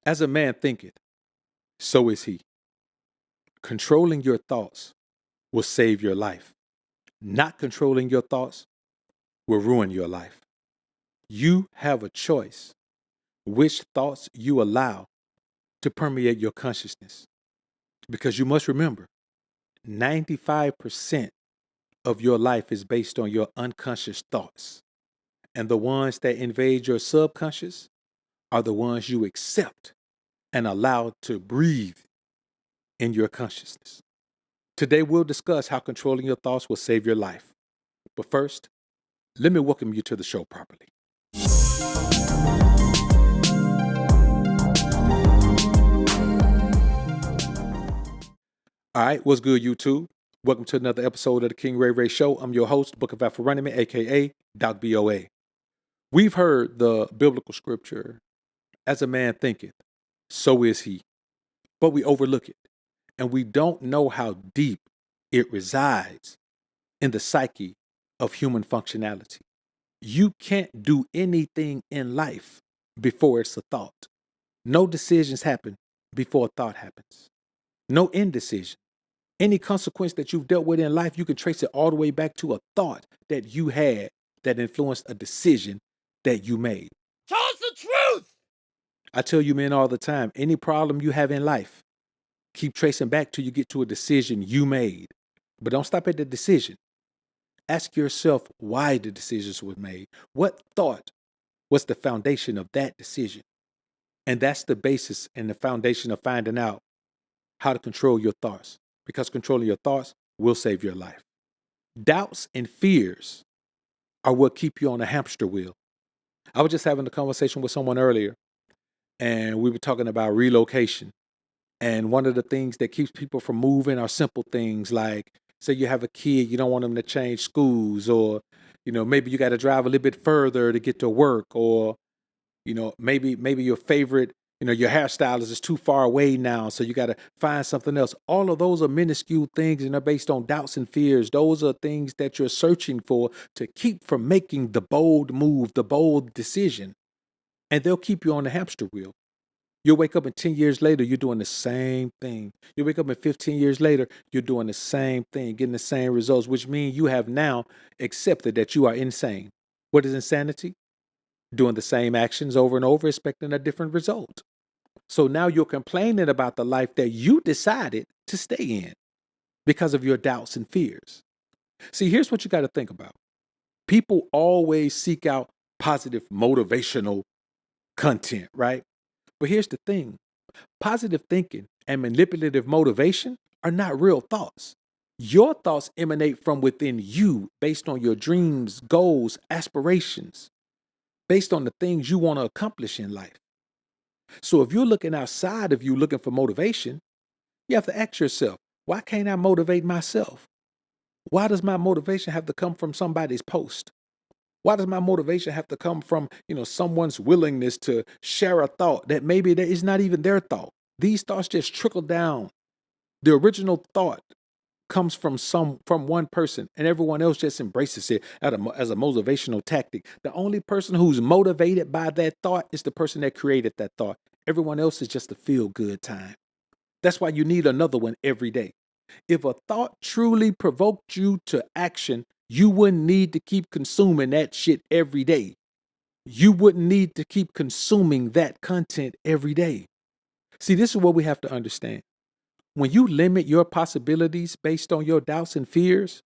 As a man thinketh, so is he. Controlling your thoughts will save your life. Not controlling your thoughts will ruin your life. You have a choice which thoughts you allow to permeate your consciousness. Because you must remember, 95% of your life is based on your unconscious thoughts. And the ones that invade your subconscious are the ones you accept and allow to breathe in your consciousness. Today, we'll discuss how controlling your thoughts will save your life. But first, let me welcome you to the show properly. All right, what's good, YouTube? Welcome to another episode of the King Ray Ray Show. I'm your host, Book of Alpharonomy, aka Doc BOA. We've heard the biblical scripture, as a man thinketh, so is he. But we overlook it, and we don't know how deep it resides in the psyche of human functionality. You can't do anything in life before it's a thought. No decisions happen before a thought happens. No indecision. Any consequence that you've dealt with in life, you can trace it all the way back to a thought that you had that influenced a decision that you made. Tell us the truth! I tell you men all the time, any problem you have in life, keep tracing back till you get to a decision you made. But don't stop at the decision. Ask yourself why the decisions were made. What thought was the foundation of that decision? And that's the basis and the foundation of finding out how to control your thoughts. Because controlling your thoughts will save your life. Doubts and fears are what keep you on a hamster wheel. I was just having a conversation with someone earlier, and we were talking about relocation. And one of the things that keeps people from moving are simple things like, say you have a kid, you don't want them to change schools, or, maybe you got to drive a little bit further to get to work, or, maybe your favorite, your hairstylist is too far away now, so you got to find something else. All of those are minuscule things, and they're based on doubts and fears. Those are things that you're searching for to keep from making the bold move, the bold decision. And they'll keep you on the hamster wheel. You'll wake up and 10 years later, you're doing the same thing. You wake up and 15 years later, you're doing the same thing, getting the same results, which means you have now accepted that you are insane. What is insanity? Doing the same actions over and over, expecting a different result. So now you're complaining about the life that you decided to stay in because of your doubts and fears. See, here's what you got to think about. People always seek out positive motivational content, right? But here's the thing. Positive thinking and manipulative motivation are not real thoughts. Your thoughts emanate from within you based on your dreams, goals, aspirations, based on the things you want to accomplish in life. So if you're looking outside of you looking for motivation, you have to ask yourself, why can't I motivate myself? Why does my motivation have to come from somebody's post? Why does my motivation have to come from, someone's willingness to share a thought that maybe that is not even their thought? These thoughts just trickle down. The original thought comes from one person, and everyone else just embraces it as a motivational tactic. The only person who's motivated by that thought is the person that created that thought. Everyone else is just a feel-good time. That's why you need another one every day. If a thought truly provoked you to action, you wouldn't need to keep consuming that shit every day. You wouldn't need to keep consuming that content every day. See, this is what we have to understand. When you limit your possibilities based on your doubts and fears,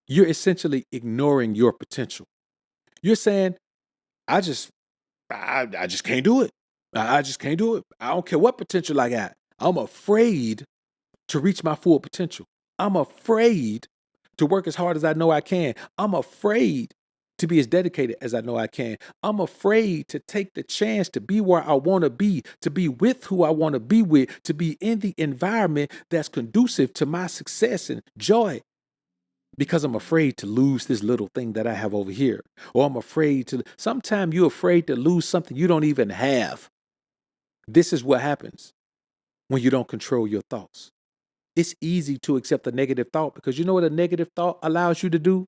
you're essentially ignoring your potential. You're saying, I just can't do it. I just can't do it. I don't care what potential I got. I'm afraid to reach my full potential. I'm afraid to work as hard as I know I can. I'm afraid to be as dedicated as I know I can. I'm afraid to take the chance to be where I want to be with who I want to be with, to be in the environment that's conducive to my success and joy, because I'm afraid to lose this little thing that I have over here. Or I'm afraid to, sometimes you're afraid to lose something you don't even have. This is what happens when you don't control your thoughts. It's easy to accept a negative thought because you know what a negative thought allows you to do?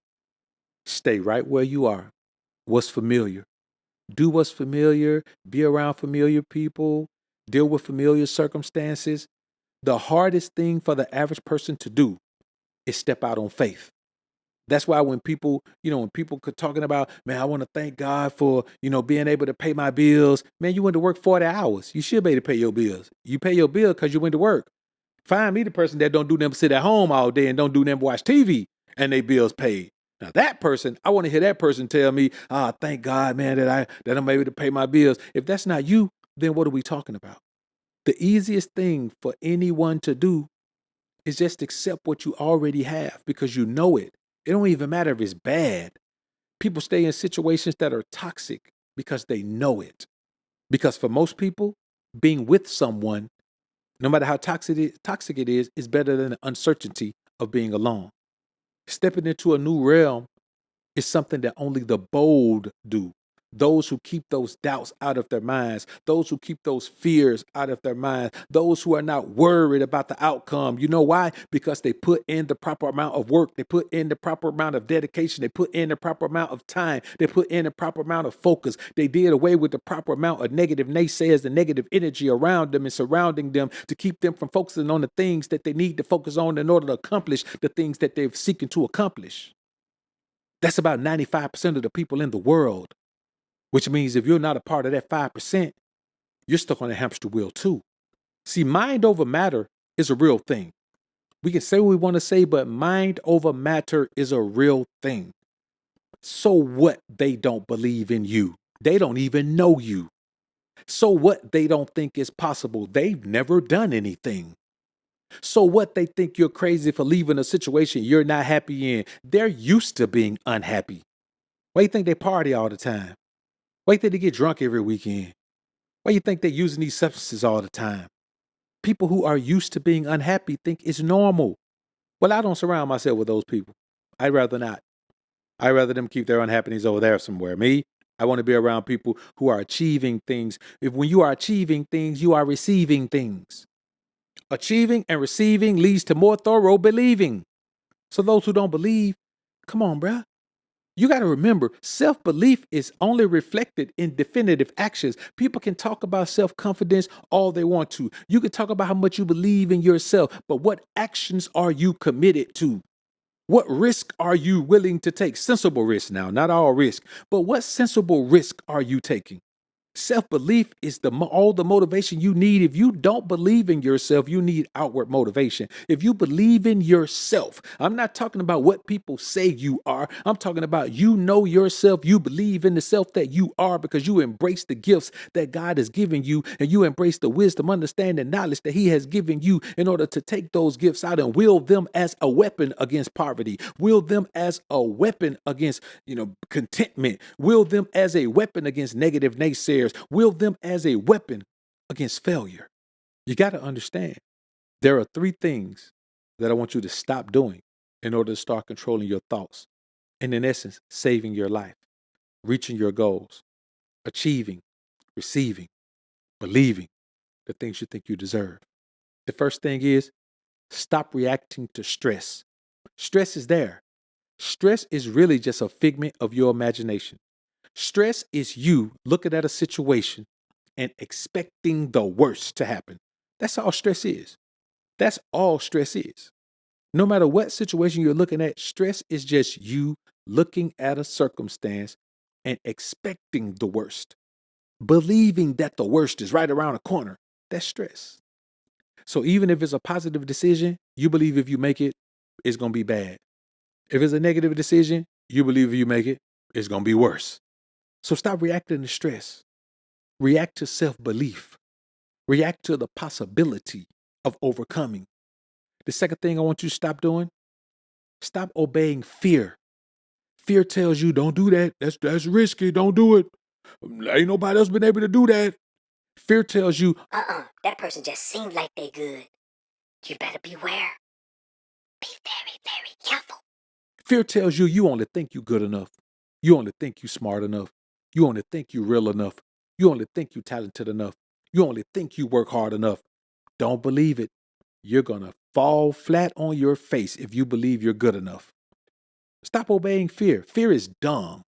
Stay right where you are. What's familiar? Do what's familiar. Be around familiar people. deal with familiar circumstances. The hardest thing for the average person to do is step out on faith. That's why when people, when people could talking about, man, I want to thank God for, being able to pay my bills. Man, you went to work 40 hours. You should be able to pay your bills. You pay your bill because you went to work. Find me the person that don't do them sit at home all day and don't do them watch TV and they bills paid. Now that person, I want to hear that person tell me, thank God, man, that I'm able to pay my bills. If that's not you, then what are we talking about? The easiest thing for anyone to do is just accept what you already have because you know it. It don't even matter if it's bad. People stay in situations that are toxic because they know it. Because for most people, being with someone, no matter how toxic it is better than the uncertainty of being alone. Stepping into a new realm is something that only the bold do. Those who keep those doubts out of their minds, those who keep those fears out of their minds, those who are not worried about the outcome. You know why? Because they put in the proper amount of work. They put in the proper amount of dedication. They put in the proper amount of time. They put in the proper amount of focus. They did away with the proper amount of negative naysayers and negative energy around them and surrounding them to keep them from focusing on the things that they need to focus on in order to accomplish the things that they're seeking to accomplish. That's about 95% of the people in the world. Which means if you're not a part of that 5%, you're stuck on a hamster wheel too. See, mind over matter is a real thing. We can say what we want to say, but mind over matter is a real thing. So what they don't believe in you? They don't even know you. So what they don't think is possible? They've never done anything. So what they think you're crazy for leaving a situation you're not happy in? They're used to being unhappy. Why do you think they party all the time? Why do you think they get drunk every weekend? Why do you think they're using these substances all the time? People who are used to being unhappy think it's normal. Well, I don't surround myself with those people. I'd rather not. I'd rather them keep their unhappiness over there somewhere. Me, I want to be around people who are achieving things. If when you are achieving things, you are receiving things. Achieving and receiving leads to more thorough believing. So those who don't believe, come on, bruh. You got to remember, self-belief is only reflected in definitive actions. People can talk about self-confidence all they want to. You can talk about how much you believe in yourself, but what actions are you committed to? What risk are you willing to take? Sensible risk now, not all risk, but what sensible risk are you taking? Self-belief is all the motivation you need. If you don't believe in yourself, you need outward motivation. If you believe in yourself, I'm not talking about what people say you are. I'm talking about you know yourself. You believe in the self that you are because you embrace the gifts that God has given you and you embrace the wisdom, understanding, knowledge that he has given you in order to take those gifts out and wield them as a weapon against poverty, wield them as a weapon against, contentment, wield them as a weapon against negative naysayers, wield them as a weapon against failure. You got to understand, there are three things that I want you to stop doing in order to start controlling your thoughts. And in essence, saving your life, reaching your goals, achieving, receiving, believing the things you think you deserve. The first thing is stop reacting to stress. Stress is there. Stress is really just a figment of your imagination. Stress is you looking at a situation and expecting the worst to happen. That's all stress is. That's all stress is. No matter what situation you're looking at, stress is just you looking at a circumstance and expecting the worst, believing that the worst is right around the corner. That's stress. So even if it's a positive decision, you believe if you make it, it's going to be bad. If it's a negative decision, you believe if you make it, it's going to be worse. So stop reacting to stress. React to self-belief. React to the possibility of overcoming. The second thing I want you to stop doing, stop obeying fear. Fear tells you, don't do that. That's risky. Don't do it. Ain't nobody else been able to do that. Fear tells you, that person just seemed like they good. You better beware. Be very, very careful. Fear tells you you only think you good enough. You only think you smart enough. You only think you real enough. You only think you talented enough. You only think you work hard enough. Don't believe it. You're going to fall flat on your face if you believe you're good enough. Stop obeying fear. Fear is dumb.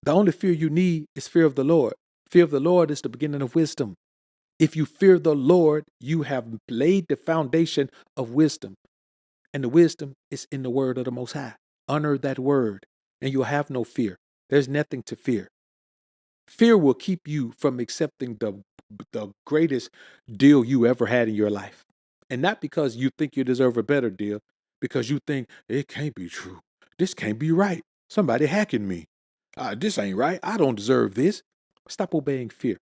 The only fear you need is fear of the Lord. Fear of the Lord is the beginning of wisdom. If you fear the Lord, you have laid the foundation of wisdom. And the wisdom is in the word of the Most High. Honor that word, and you'll have no fear. There's nothing to fear. Fear will keep you from accepting the greatest deal you ever had in your life. And not because you think you deserve a better deal, because you think it can't be true. This can't be right. Somebody hacking me. This ain't right. I don't deserve this. Stop obeying fear.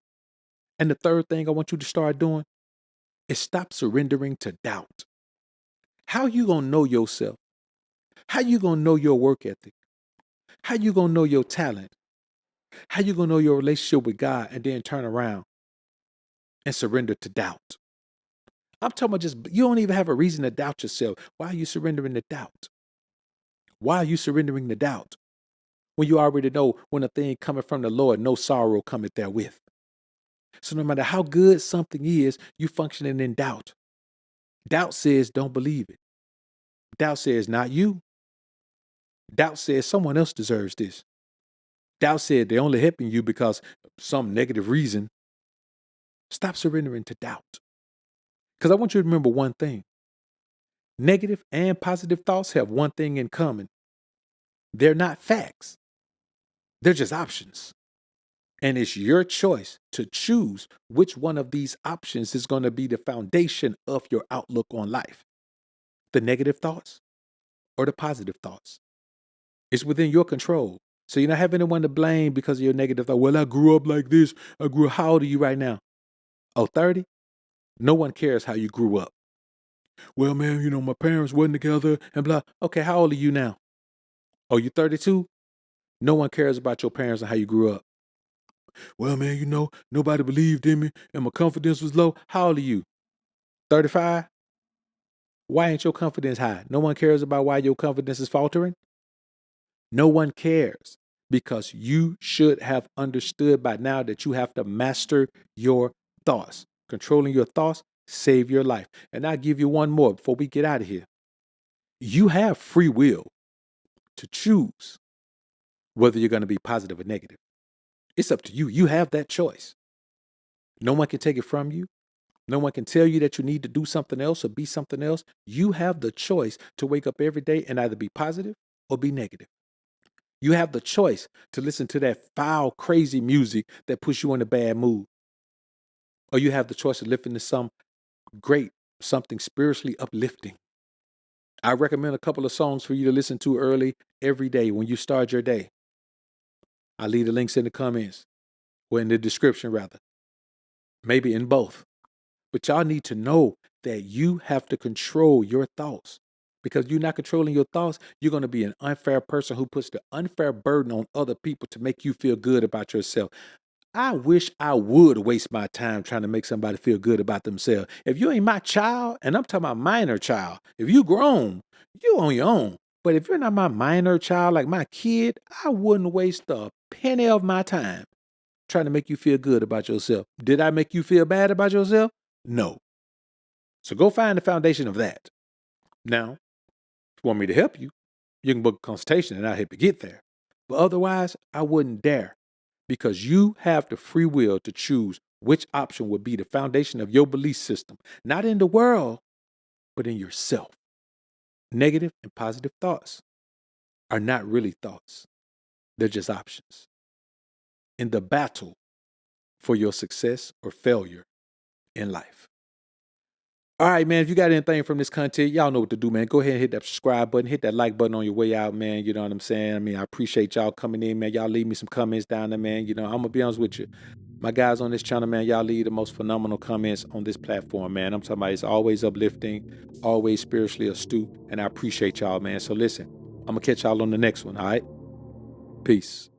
And the third thing I want you to start doing is stop surrendering to doubt. How you gonna know yourself? How you gonna know your work ethic? How you gonna know your talent? How you gonna know your relationship with God and then turn around and surrender to doubt? I'm talking about just you don't even have a reason to doubt yourself. Why are you surrendering to doubt? Why are you surrendering to doubt? When you already know when a thing coming from the Lord, no sorrow cometh therewith. So no matter how good something is, you functioning in doubt. Doubt says don't believe it. Doubt says not you. Doubt says someone else deserves this. Doubt said they're only helping you because some negative reason. Stop surrendering to doubt. Because I want you to remember one thing. Negative and positive thoughts have one thing in common. They're not facts. They're just options. And it's your choice to choose which one of these options is going to be the foundation of your outlook on life. The negative thoughts or the positive thoughts. It's within your control. So you don't have anyone to blame because of your negative thought. Well, I grew up like this. How old are you right now? Oh, 30? No one cares how you grew up. Well, man, my parents wasn't together and blah. Okay, how old are you now? Oh, you 32? No one cares about your parents and how you grew up. Well, man, nobody believed in me and my confidence was low. How old are you? 35? Why ain't your confidence high? No one cares about why your confidence is faltering? No one cares because you should have understood by now that you have to master your thoughts. Controlling your thoughts save your life. And I'll give you one more before we get out of here. You have free will to choose whether you're going to be positive or negative. It's up to you. You have that choice. No one can take it from you. No one can tell you that you need to do something else or be something else. You have the choice to wake up every day and either be positive or be negative. You have the choice to listen to that foul, crazy music that puts you in a bad mood. Or you have the choice of listening to some great, something spiritually uplifting. I recommend a couple of songs for you to listen to early every day when you start your day. I'll leave the links in the comments or in the description, rather. Maybe in both. But y'all need to know that you have to control your thoughts. Because you're not controlling your thoughts, you're going to be an unfair person who puts the unfair burden on other people to make you feel good about yourself. I wish I would waste my time trying to make somebody feel good about themselves. If you ain't my child, and I'm talking about minor child, if you grown, you on your own. But if you're not my minor child, like my kid, I wouldn't waste a penny of my time trying to make you feel good about yourself. Did I make you feel bad about yourself? No. So go find the foundation of that. Now, if you want me to help you, you can book a consultation and I'll help you get there. But otherwise, I wouldn't dare because you have the free will to choose which option would be the foundation of your belief system, not in the world, but in yourself. Negative and positive thoughts are not really thoughts. They're just options. In the battle for your success or failure in life. All right, man. If you got anything from this content, y'all know what to do, man. Go ahead and hit that subscribe button, hit that like button on your way out, man. You know what I'm saying? I mean, I appreciate y'all coming in, man. Y'all leave me some comments down there, man. I'm gonna be honest with you. My guys on this channel, man, y'all leave the most phenomenal comments on this platform, man. I'm talking about it's always uplifting, always spiritually astute, and I appreciate y'all, man. So listen, I'm gonna catch y'all on the next one, all right? Peace.